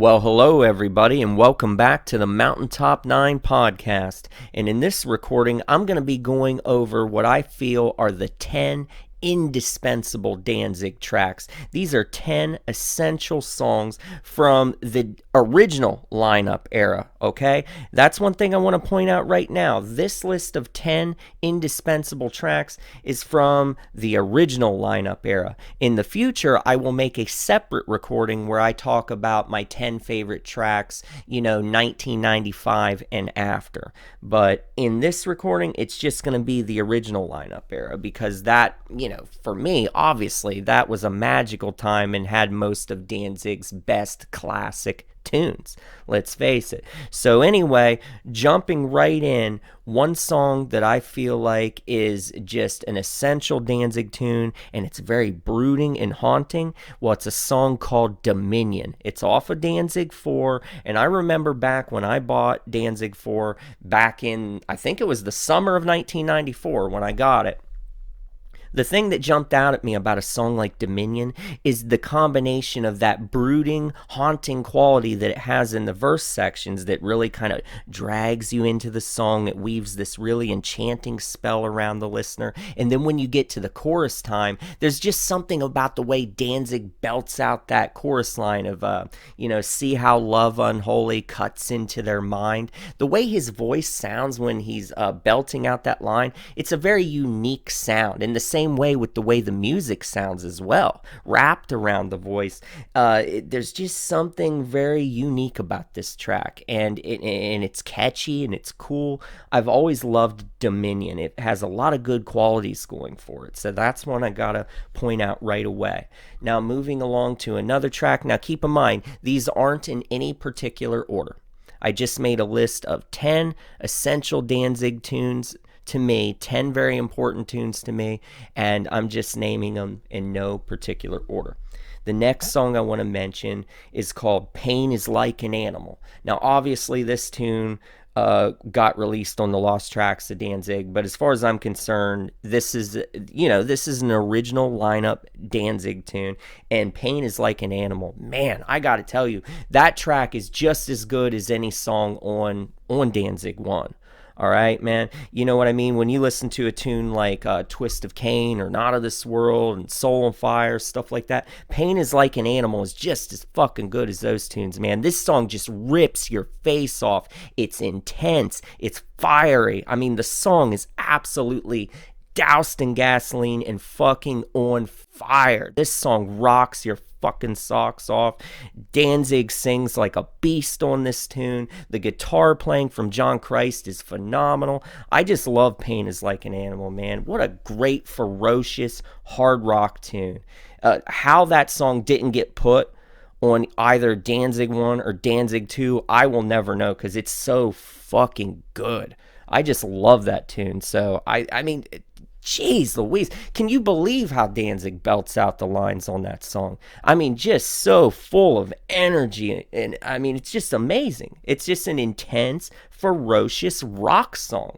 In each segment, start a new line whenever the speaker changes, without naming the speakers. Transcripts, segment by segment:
Well, hello everybody, and welcome back to the Mountaintop 9 podcast. And in this recording, I'm going to be going over what I feel are the 10 indispensable Danzig tracks. These are 10 essential songs from the original lineup era, okay? That's one thing I want to point out right now. This list of 10 indispensable tracks is from the original lineup era. In the future, I will make a separate recording where I talk about my 10 favorite tracks, 1995 and after. But in this recording, it's just going to be the original lineup era because that, for me, obviously, that was a magical time and had most of Danzig's best classic tunes. Let's face it. So anyway, jumping right in, one song that I feel like is just an essential Danzig tune, and it's very brooding and haunting. Well, it's a song called Dominion. It's off of Danzig 4, and I remember back when I bought Danzig 4 back in, I think it was the summer of 1994 when I got it. The thing that jumped out at me about a song like Dominion is the combination of that brooding, haunting quality that it has in the verse sections that really kind of drags you into the song. It weaves this really enchanting spell around the listener. And then when you get to the chorus time, there's just something about the way Danzig belts out that chorus line of, see how love unholy cuts into their mind. The way his voice sounds when he's belting out that line, it's a very unique sound. And the same way with the way the music sounds as well, wrapped around the voice. There's just something very unique about this track, and it's catchy and it's cool. I've always loved Dominion. It has a lot of good qualities going for it, so that's one I gotta point out right away. Now moving along to another track. Now keep in mind, these aren't in any particular order. I just made a list of 10 essential Danzig tunes to me, 10 very important tunes to me, and I'm just naming them in no particular order. The next song I want to mention is called Pain is Like an Animal. Now, obviously, this tune got released on the Lost Tracks of Danzig, but as far as I'm concerned, this is an original lineup Danzig tune, and Pain is Like an Animal. Man, I gotta tell you, that track is just as good as any song on Danzig 1. All right, man. You know what I mean? When you listen to a tune like Twist of Cain or Not of This World and Soul on Fire, stuff like that, Pain is Like an Animal is just as fucking good as those tunes, man. This song just rips your face off. It's intense. It's fiery. I mean, the song is absolutely doused in gasoline and fucking on fire. This song rocks your fucking socks off. Danzig sings like a beast on this tune. The guitar playing from John Christ is phenomenal. I just love Pain is Like an Animal, man. What a great, ferocious, hard rock tune. How that song didn't get put on either Danzig 1 or Danzig 2, I will never know because it's so fucking good. I just love that tune. So, I mean, jeez Louise, can you believe how Danzig belts out the lines on that song? I mean, just so full of energy, and I mean, it's just amazing. It's just an intense, ferocious rock song.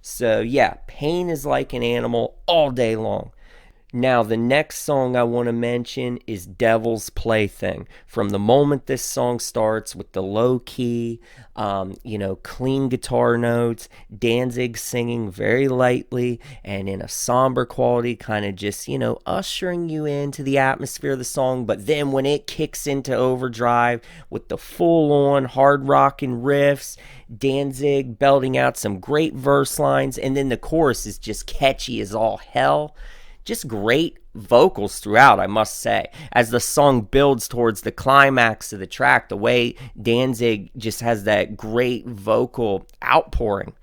So yeah, Pain is Like an Animal all day long. Now, the next song I want to mention is Devil's Plaything. From the moment this song starts with the low key, clean guitar notes, Danzig singing very lightly and in a somber quality, kind of just, ushering you into the atmosphere of the song. But then when it kicks into overdrive with the full-on hard rocking riffs, Danzig belting out some great verse lines, and then the chorus is just catchy as all hell. Just great vocals throughout, I must say. As the song builds towards the climax of the track, the way Danzig just has that great vocal outpouring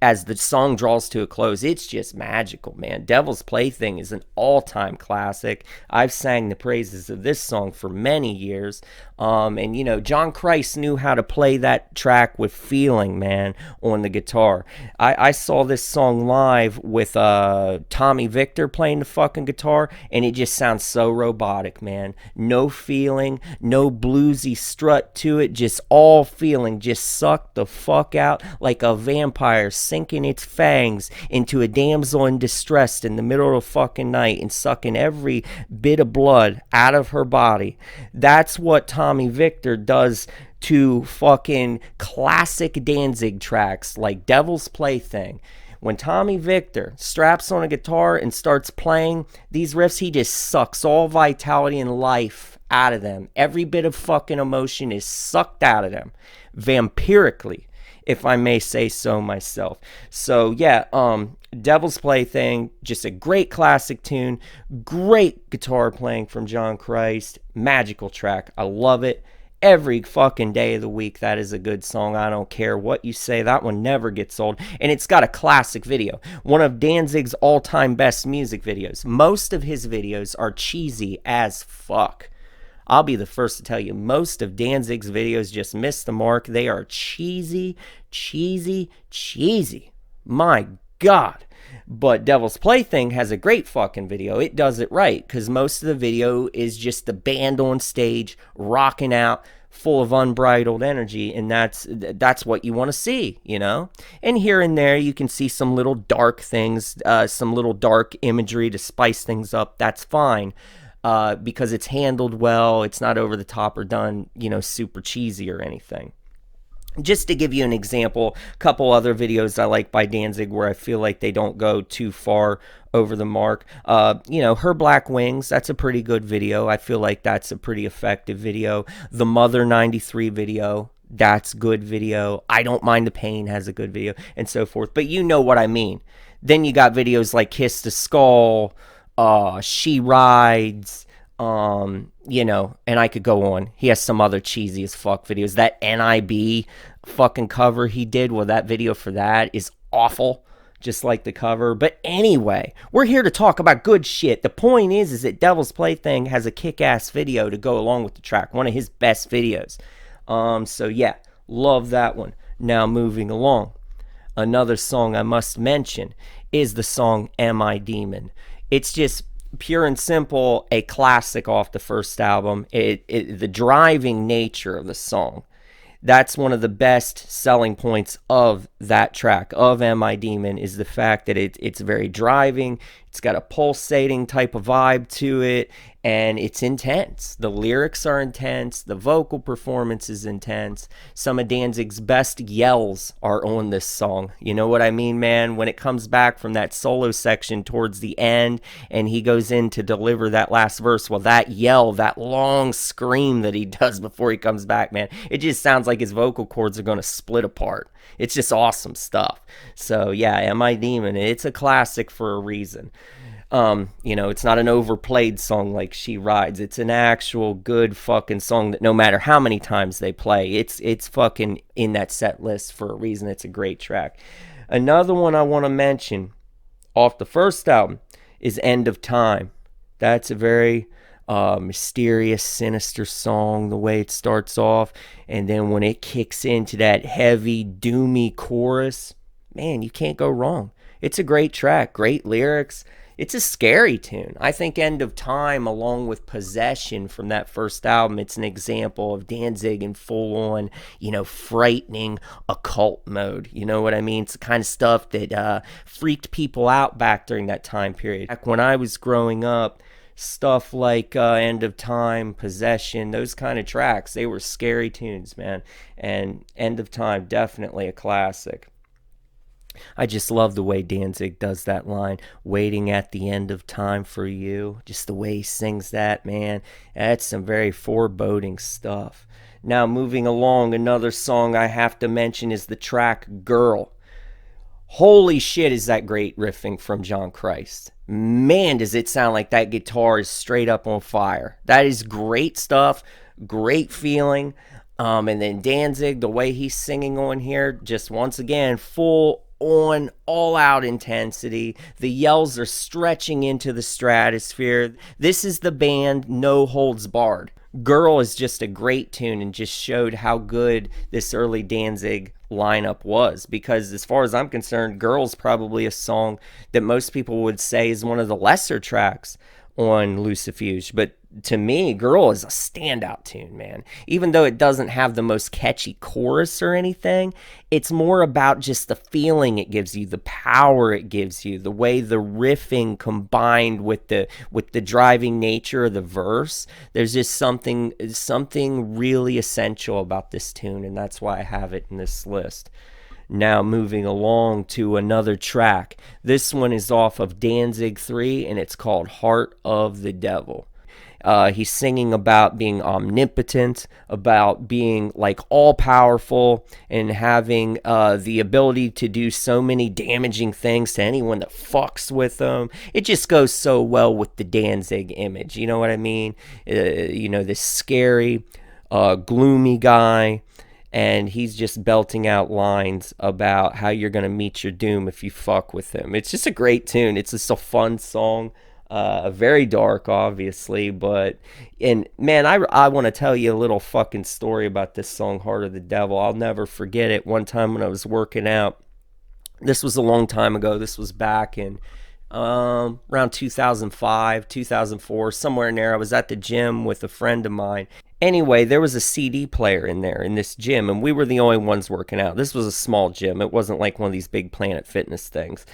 as the song draws to a close, it's just magical, man. Devil's Plaything is an all-time classic. I've sang the praises of this song for many years. John Christ knew how to play that track with feeling, man, on the guitar. I saw this song live with Tommy Victor playing the fucking guitar, and it just sounds so robotic, man. No feeling, no bluesy strut to it, just all feeling, just sucked the fuck out like a vampire sinking its fangs into a damsel in distress in the middle of the fucking night and sucking every bit of blood out of her body. That's what Tommy Victor does to fucking classic Danzig tracks like Devil's Plaything. When Tommy Victor straps on a guitar and starts playing these riffs, he just sucks all vitality and life out of them. Every bit of fucking emotion is sucked out of them, vampirically, if I may say so myself. So yeah, Devil's Plaything, just a great classic tune, great guitar playing from John Christ, magical track. I love it. Every fucking day of the week, that is a good song. I don't care what you say. That one never gets old. And it's got a classic video. One of Danzig's all-time best music videos. Most of his videos are cheesy as fuck. I'll be the first to tell you, most of Danzig's videos just miss the mark. They are cheesy, cheesy, cheesy. My God. But Devil's Plaything has a great fucking video. It does it right, because most of the video is just the band on stage rocking out, full of unbridled energy, and that's what you want to see, you know. And here and there you can see some little dark things, some little dark imagery to spice things up. That's fine, because it's handled well. It's not over the top or done, you know, super cheesy or anything. Just to give you an example, a couple other videos I like by Danzig where I feel like they don't go too far over the mark. You know, Her Black Wings, that's a pretty good video. I feel like that's a pretty effective video. The Mother 93 video, that's good video. I Don't Mind the Pain has a good video, and so forth. But you know what I mean. Then you got videos like Kiss the Skull, She Rides, you know, and I could go on. He has some other cheesy as fuck videos. That NIB fucking cover he did, well, that video for that is awful, just like the cover. But anyway, we're here to talk about good shit. The point is that Devil's Plaything has a kick-ass video to go along with the track, one of his best videos. So yeah, love that one. Now moving along, another song I must mention is the song Am I Demon? It's just pure and simple a classic off the first album. The driving nature of the song, that's one of the best selling points of that track, of Am I Demon, is the fact that it's very driving. It's got a pulsating type of vibe to it, and it's intense. The lyrics are intense. The vocal performance is intense. Some of Danzig's best yells are on this song. You know what I mean, man? When it comes back from that solo section towards the end, and he goes in to deliver that last verse, well, that yell, that long scream that he does before he comes back, man, it just sounds like his vocal cords are going to split apart. It's just awesome stuff. So yeah, Am I Demon? It's a classic for a reason. You know, it's not an overplayed song like She Rides. It's an actual good fucking song that no matter how many times they play, it's fucking in that set list for a reason. It's a great track. Another one I want to mention off the first album is End of Time. That's a very mysterious, sinister song, the way it starts off, and then when it kicks into that heavy, doomy chorus, man, you can't go wrong. It's a great track, great lyrics. It's a scary tune. I think End of Time, along with Possession from that first album, it's an example of Danzig in full-on, you know, frightening occult mode. You know what I mean? It's the kind of stuff that freaked people out back during that time period. Back when I was growing up, stuff like End of Time, Possession, those kind of tracks, they were scary tunes, man. And End of Time, definitely a classic. I just love the way Danzig does that line, waiting at the end of time for you. Just the way he sings that, man. That's some very foreboding stuff. Now, moving along, another song I have to mention is the track Girl. Holy shit, is that great riffing from John Christ. Man, does it sound like that guitar is straight up on fire. That is great stuff, great feeling. And then Danzig, the way he's singing on here, just once again, full on all-out intensity. The yells are stretching into the stratosphere. This is the band No Holds Barred. Girl is just a great tune and just showed how good this early Danzig lineup was, because as far as I'm concerned, Girl's probably a song that most people would say is one of the lesser tracks on Lucifuge. But to me, Girl is a standout tune, man. Even though it doesn't have the most catchy chorus or anything, it's more about just the feeling it gives you, the power it gives you, the way the riffing combined with the driving nature of the verse. There's just something really essential about this tune, and that's why I have it in this list. Now moving along to another track. This one is off of Danzig 3, and it's called Heart of the Devil. He's singing about being omnipotent, about being like all powerful, and having the ability to do so many damaging things to anyone that fucks with him. It just goes so well with the Danzig image. You know what I mean? This scary, gloomy guy. And he's just belting out lines about how you're going to meet your doom if you fuck with him. It's just a great tune. It's just a fun song. Very dark, obviously. And man, I want to tell you a little fucking story about this song, Heart of the Devil. I'll never forget it. One time when I was working out, this was a long time ago. This was back in around 2005, 2004, somewhere in there. I was at the gym with a friend of mine. Anyway, there was a CD player in there in this gym, and we were the only ones working out. This was a small gym. It wasn't like one of these big Planet Fitness things.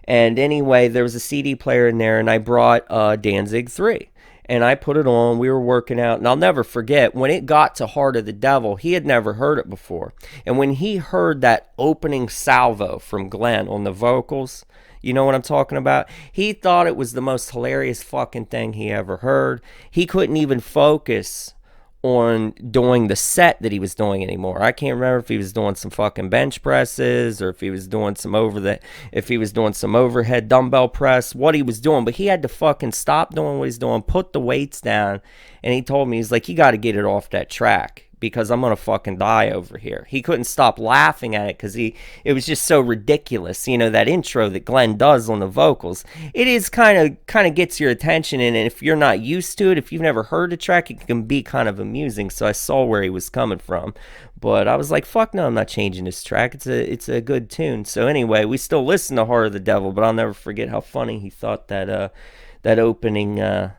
And anyway, there was a CD player in there, and I brought Danzig 3. And I put it on. We were working out. And I'll never forget, when it got to Heart of the Devil, he had never heard it before. And when he heard that opening salvo from Glenn on the vocals, you know what I'm talking about? He thought it was the most hilarious fucking thing he ever heard. He couldn't even focus on doing the set that he was doing anymore. I can't remember if he was doing some fucking bench presses or if he was doing some overhead dumbbell press, what he was doing, but he had to fucking stop doing what he's doing, put the weights down, and he told me, he's like, you got to get it off that track because I'm gonna fucking die over here. He couldn't stop laughing at it because it was just so ridiculous. That intro that Glenn does on the vocals, it is kind of gets your attention, and if you're not used to it, if you've never heard the track, it can be kind of amusing. So I saw where he was coming from, but I was like, fuck no, I'm not changing this track. It's a good tune. So anyway, we still listen to Heart of the Devil, but I'll never forget how funny he thought that opening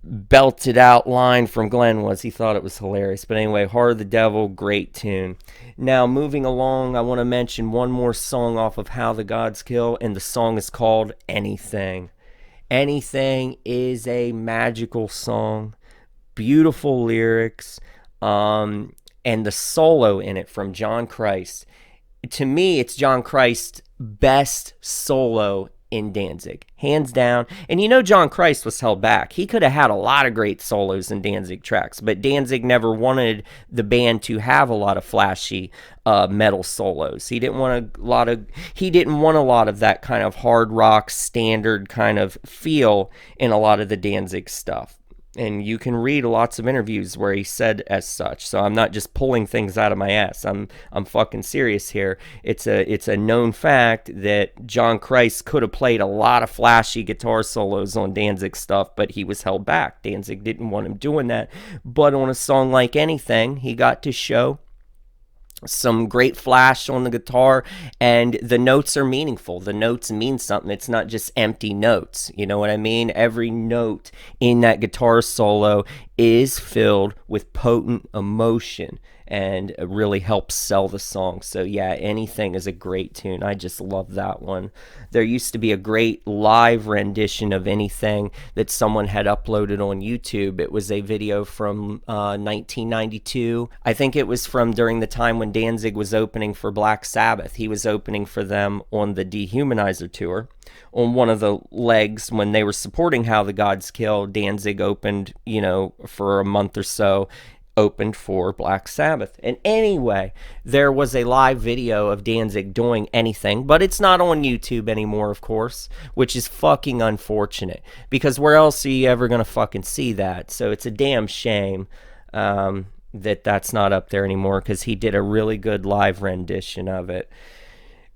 belted out line from Glenn was. He thought it was hilarious. But anyway, Heart of the Devil, great tune. Now moving along, I want to mention one more song off of How the Gods Kill, and the song is called Anything. Anything is a magical song, beautiful lyrics, and the solo in it from John Christ. To me, it's John Christ's best solo in Danzig, hands down. And John Christ was held back. He could have had a lot of great solos in Danzig tracks, but Danzig never wanted the band to have a lot of flashy metal solos. He didn't want a lot of that kind of hard rock standard kind of feel in a lot of the Danzig stuff. And you can read lots of interviews where he said as such. So I'm not just pulling things out of my ass. I'm fucking serious here. It's a known fact that John Christ could have played a lot of flashy guitar solos on Danzig stuff, but he was held back. Danzig didn't want him doing that. But on a song like Anything, he got to show some great flash on the guitar, and the notes are meaningful. The notes mean something. It's not just empty notes. You know what I mean? Every note in that guitar solo is filled with potent emotion, and it really helps sell the song. So yeah, Anything is a great tune. I just love that one. There used to be a great live rendition of Anything that someone had uploaded on YouTube. It was a video from 1992. I think it was from during the time when Danzig was opening for Black Sabbath. He was opening for them on the Dehumanizer tour. On one of the legs, when they were supporting How the Gods Kill, Danzig opened, for a month or so, opened for Black Sabbath. And anyway, there was a live video of Danzig doing Anything, but it's not on YouTube anymore, of course, which is fucking unfortunate, because where else are you ever gonna fucking see that? So it's a damn shame that that's not up there anymore, because he did a really good live rendition of it.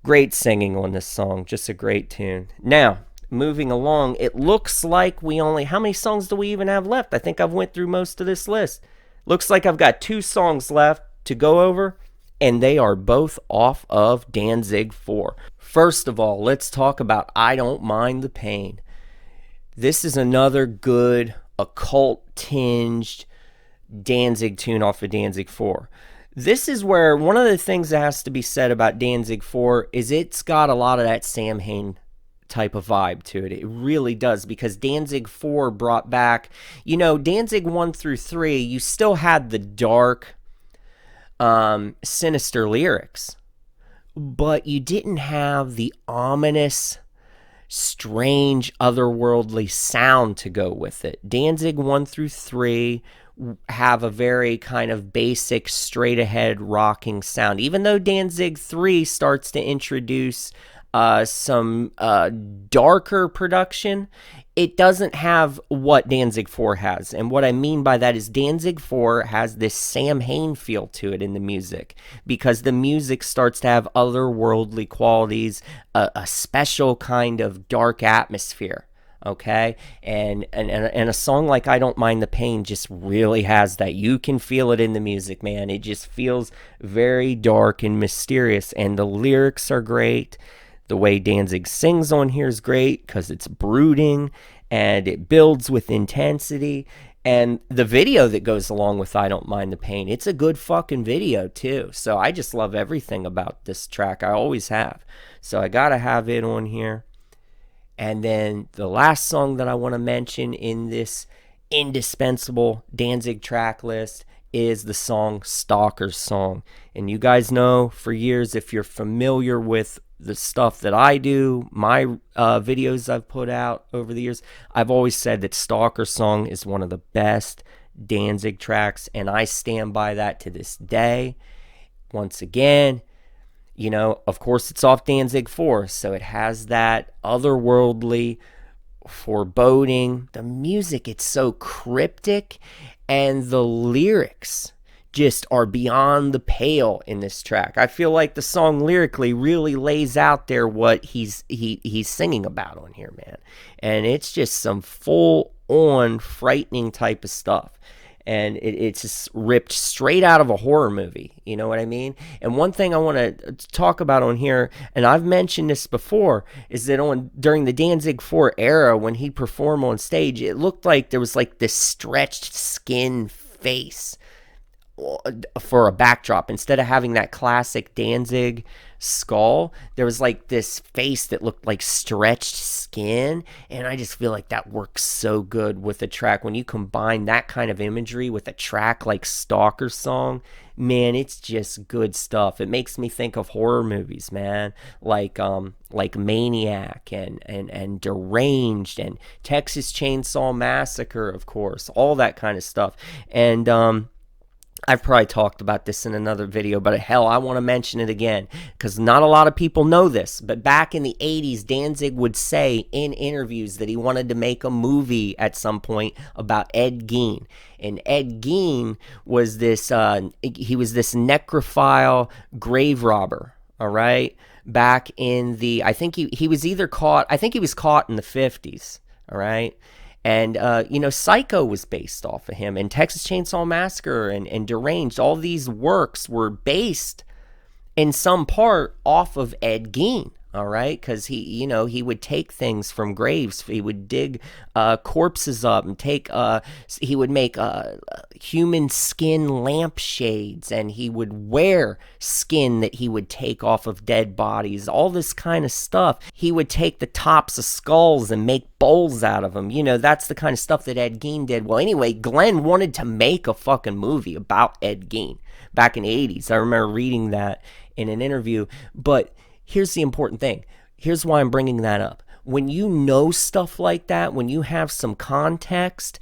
Great singing on this song, just a great tune. Now, moving along, it looks like we only, how many songs do we even have left? I think I've went through most of this list. Looks like I've got 2 songs left to go over, and they are both off of Danzig 4. First of all, let's talk about I Don't Mind the Pain. This is another good occult tinged Danzig tune off of Danzig 4. This is where one of the things that has to be said about Danzig 4 is it's got a lot of that Sam Hain type of vibe to it. It really does, because Danzig 4 brought back, Danzig 1 through 3, you still had the dark, sinister lyrics, but you didn't have the ominous, strange, otherworldly sound to go with it. Danzig 1 through 3 have a very kind of basic, straight ahead rocking sound, even though Danzig 3 starts to introduce some darker production. It doesn't have what Danzig 4 has. And what I mean by that is Danzig 4 has this Sam Hain feel to it in the music, because the music starts to have otherworldly qualities, a special kind of dark atmosphere. Okay, and a song like I Don't Mind the Pain just really has that. You can feel it in the music, man. It just feels very dark and mysterious, and the lyrics are great. The way Danzig sings on here is great because it's brooding and it builds with intensity. And the video that goes along with I Don't Mind the Pain, it's a good fucking video too. So I just love everything about this track. I always have. So I gotta have it on here. And then the last song that I want to mention in this indispensable Danzig track list is the song Stalker's Song. And you guys know, for years, if you're familiar with the stuff that I do, my videos I've put out over the years, I've always said that Stalker's Song is one of the best Danzig tracks, and I stand by that to this day. Once again, of course, it's off Danzig 4, so it has that otherworldly foreboding. The music, it's so cryptic, and the lyrics just are beyond the pale in this track. I feel like the song lyrically really lays out there what he's singing about on here, man. And it's just some full-on frightening type of stuff. And it's just ripped straight out of a horror movie. You know what I mean? And one thing I want to talk about on here, and I've mentioned this before, is that during the Danzig 4 era, when he performed on stage, it looked like there was like this stretched skin face for a backdrop. Instead of having that classic Danzig skull, there was like this face that looked like stretched skin, and I just feel like that works so good with a track. When you combine that kind of imagery with a track like Stalker's Song, man, it's just good stuff. It makes me think of horror movies, man, like Maniac and Deranged and Texas Chainsaw Massacre, of course, all that kind of stuff. And I've probably talked about this in another video, but hell, I want to mention it again because not a lot of people know this. But back in the 80s, Danzig would say in interviews that he wanted to make a movie at some point about Ed Gein. And Ed Gein was this, he was this necrophile grave robber, all right? Back in the, I think he was either caught, I think he was caught in the 50s, all right? And, Psycho was based off of him, and Texas Chainsaw Massacre and Deranged. All these works were based in some part off of Ed Gein, all right? Because he would take things from graves. He would dig corpses up and he would make human skin lampshades, and he would wear skin that he would take off of dead bodies, all this kind of stuff. He would take the tops of skulls and make bowls out of them. That's the kind of stuff that Ed Gein did. Well, anyway, Glenn wanted to make a fucking movie about Ed Gein back in the 80s. I remember reading that in an interview. But here's the important thing. Here's why I'm bringing that up. When you know stuff like that, when you have some context,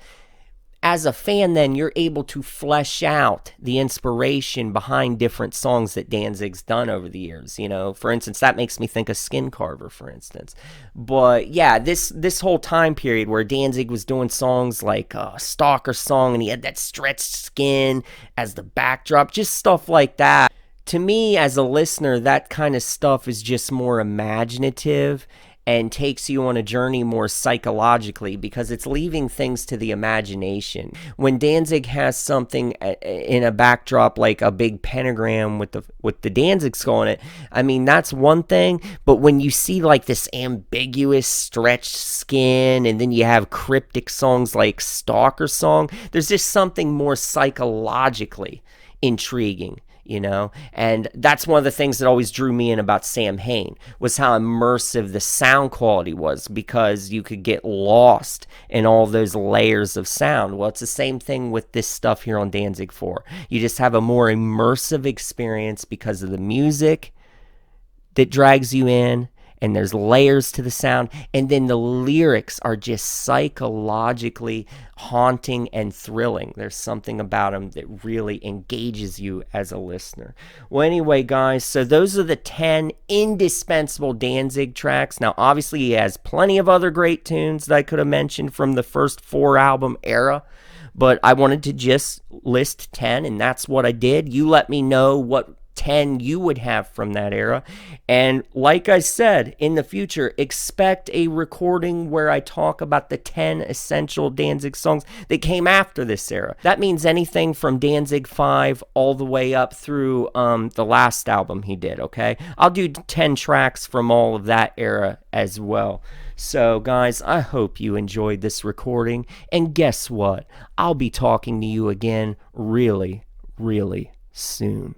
as a fan, then you're able to flesh out the inspiration behind different songs that Danzig's done over the years. For instance, that makes me think of Skin Carver, for instance. But yeah, this whole time period where Danzig was doing songs like Stalker Song, and he had that stretched skin as the backdrop, just stuff like that. To me, as a listener, that kind of stuff is just more imaginative, and takes you on a journey more psychologically because it's leaving things to the imagination. When Danzig has something in a backdrop like a big pentagram with the Danzig skull in it, I mean, that's one thing, but when you see like this ambiguous stretched skin and then you have cryptic songs like Stalker Song, there's just something more psychologically intriguing, you know. And that's one of the things that always drew me in about Sam Hain, was how immersive the sound quality was, because you could get lost in all those layers of sound. Well, it's the same thing with this stuff here on Danzig 4. You just have a more immersive experience because of the music that drags you in, and there's layers to the sound, and then the lyrics are just psychologically haunting and thrilling. There's something about them that really engages you as a listener. Well, anyway, guys, so those are the 10 indispensable Danzig tracks. Now, obviously, he has plenty of other great tunes that I could have mentioned from the first 4-album era, but I wanted to just list 10, and that's what I did. You let me know what 10 you would have from that era. And like I said, in the future, expect a recording where I talk about the 10 essential Danzig songs that came after this era. That means anything from Danzig 5 all the way up through the last album he did, okay? I'll do 10 tracks from all of that era as well. So, guys, I hope you enjoyed this recording. And guess what? I'll be talking to you again really, really soon.